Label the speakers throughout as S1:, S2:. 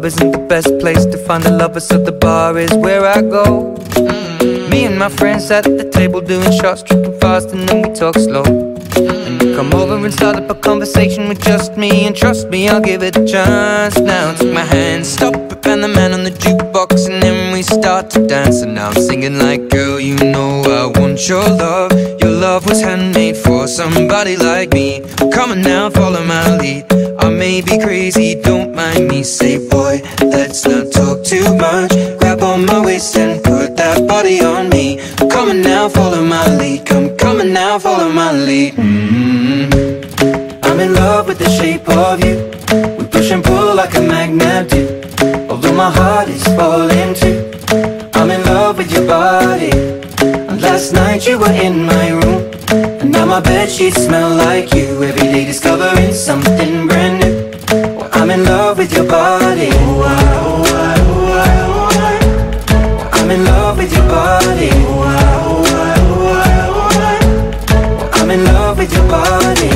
S1: club isn't the best place to find a lover, so the bar is where I go. Me and my friends at the table doing shots, tripping fast, and then we talk slow. And you come over and start up a conversation with just me, and trust me, I'll give it a chance. Now take my hand, stop it, and the man on the jukebox, and then we start to dance. And now I'm singing like, girl, you know I want your love. Your love was handmade for somebody like me. Come on now, follow my lead. I may be crazy, don't mind me. Say, boy, let's not talk too much. Grab on my waist and put that body on me. Come on now, follow my lead. Come on now, follow my lead. I'm in love with the shape of you. We push and pull like a magnet do. Although my heart is falling too. I'm in love with your body. And last night you were in my room, and now my bedsheets smell like you. Every day discovering something brand new. Well, I'm in love with your body. I'm in love with your body. I'm in love with your body.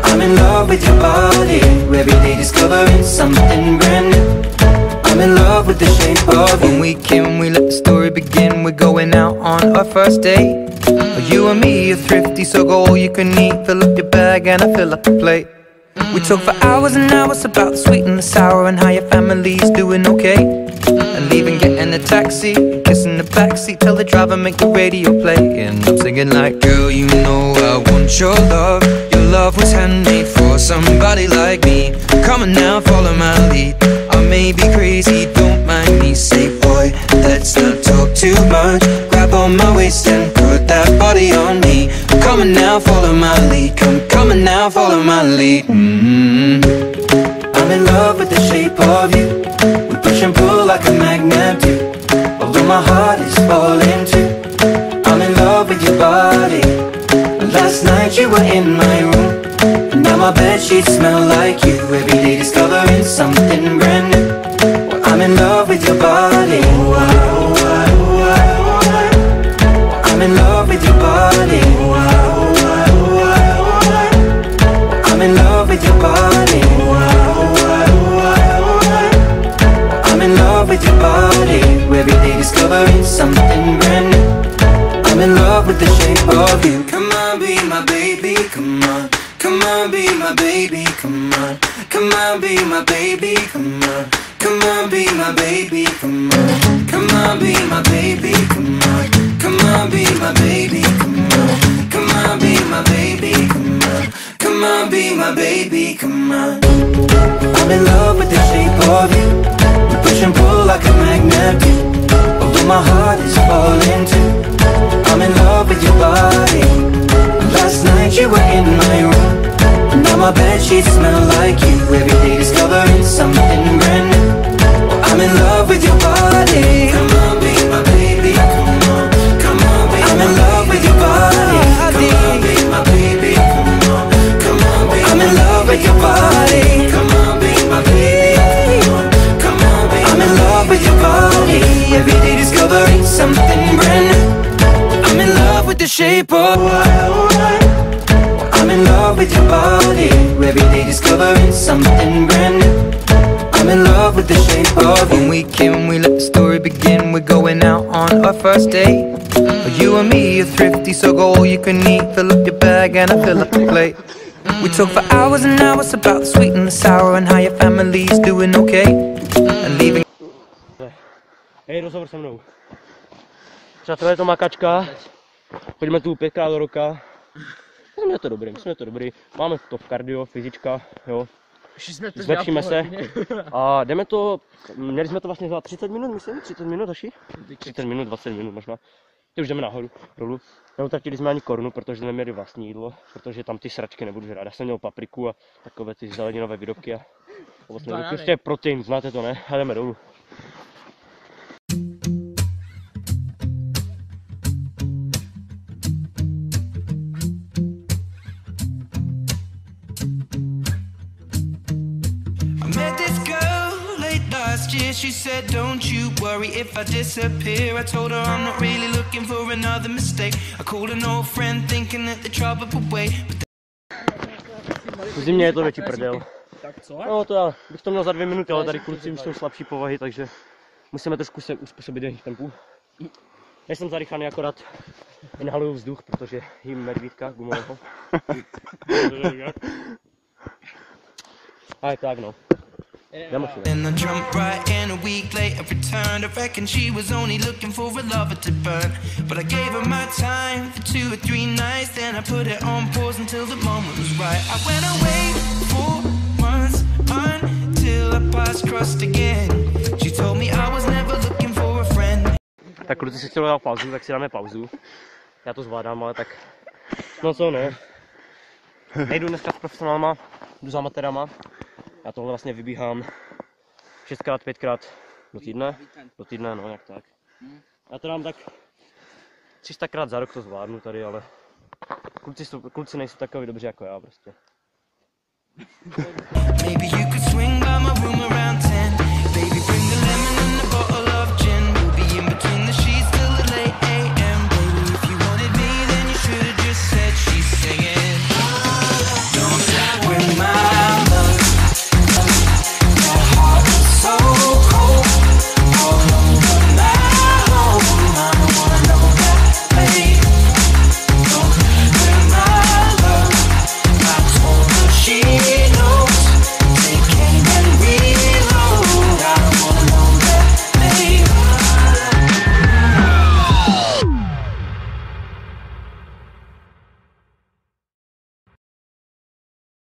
S1: I'm in love with your body. Every day discovering something brand new. I'm in love with the shape of you. When we came, we let the story begin. We're going out on our first date. You and me are thrifty, so go all you can eat. Fill up your bag and I fill up the plate. We talk for hours and hours about the sweet and the sour, and how your family's doing okay. And leaving, getting a taxi, kissing the backseat, tell the driver make the radio play. And I'm singing like, girl, you know I want your love. Your love was handmade for somebody like me. Come on now, follow my lead. I may be crazy, don't mind me. Say, boy, let's not talk too much. Grab on my waist and put that body on me. Come on now, follow my lead. Come on now, follow my lead. I'm in love with the shape of you. We push and pull like a magnet do. Although my heart is falling too. I'm in love with your body. Last night you were in my room, and now my bedsheets smell like you. Every day discovering something brand new. Well, I'm in love with your body. I'm in love with your body. I'm in love with your body. I'm in love with your body. Every day discovering something brand new. I'm in love with the shape of you. Come on, be my baby, come on. Come on, be my baby, come on. Come on, be my baby, come on. Come on, be my baby, come on. Come on, be my baby, come on. Come on, be my baby, come on. Come on, be my baby, come on. Come on, be my baby, come on. I'm in love with the shape of you. We push and pull like a magnet do. Although my heart is falling too. I'm in love with your body. Last night you were in my room, and now my bedsheets smell like you. Every day discovering something brand new. I'm in love with your body. Come on, be my baby, come on. Come on, be I'm in love with your body. Come on, be my baby, come on. Come on, be I'm in love with your body. Come on, be my baby, come on. Come on, be I'm in love with your body. Every day discovering something brand new. I'm in love with the shape of I'm in love with your body. Every day discovering something brand new. I'm in love with the shape of you. When we came, we let the story begin. We're going out on our first date. You and me are thrifty, so go all you can eat. Fill up your bag and I fill up the plate. We talk for hours and hours about the sweet and the sour, and how your family's doing okay. And leaving.
S2: Hej, rozhovor se mnou. Přátelé, je to makačka. Pojďme tu 5krát do roka. Myslím, že to dobrý. Máme to v kardio, fyzička, jo. Zlepšíme se. A jdeme to, měli jsme to vlastně za 30 minut, myslím, 30 minut asi? 30 minut, 20 minut možná. Teď už jdeme nahoru, dolů. Neutratili jsme ani korunu, protože jsme měli vlastní jídlo, protože tam ty sračky nebudu žrát. Já jsem měl papriku a takové ty zeleninové výrobky a ovocné výrobky. Ještě protein, znáte to, ne? A jdeme dolů.
S1: She said, don't you worry if I disappear. I told her I'm not really looking for another mistake. I called an old friend thinking that the trouble would wait.
S2: V zimě je to větší prdel.
S3: Tak co?
S2: No to já bych to měl za 2 minuty, ale tady kluci už jsou slabší povahy, takže musíme trošku se uspůsobit jejich tempu. Nejsem zarychaný, akorát inhaluju vzduch, protože jím medvídka gumového. A je tak no.
S1: And I jumped right in a week later, returned. I reckon she was only looking for a lover to burn. But I gave her my time for 2 or 3 nights, then I put it on pause until the moment was right. I went away for months until our paths crossed again. She told me I was never looking for a friend.
S2: Tak kluci si chtěli dát pauzu, tak si dáme pauzu. Já to zvládám, ale tak... No co ne. Nejdu dneska s profesionálma, jdu za amatérama. Já tohle vlastně vybíhám 6x, 5x do týdne, no jak tak. Já to dám tak 300krát za rok to zvládnu tady, ale kluci nejsou takový dobří jako já prostě.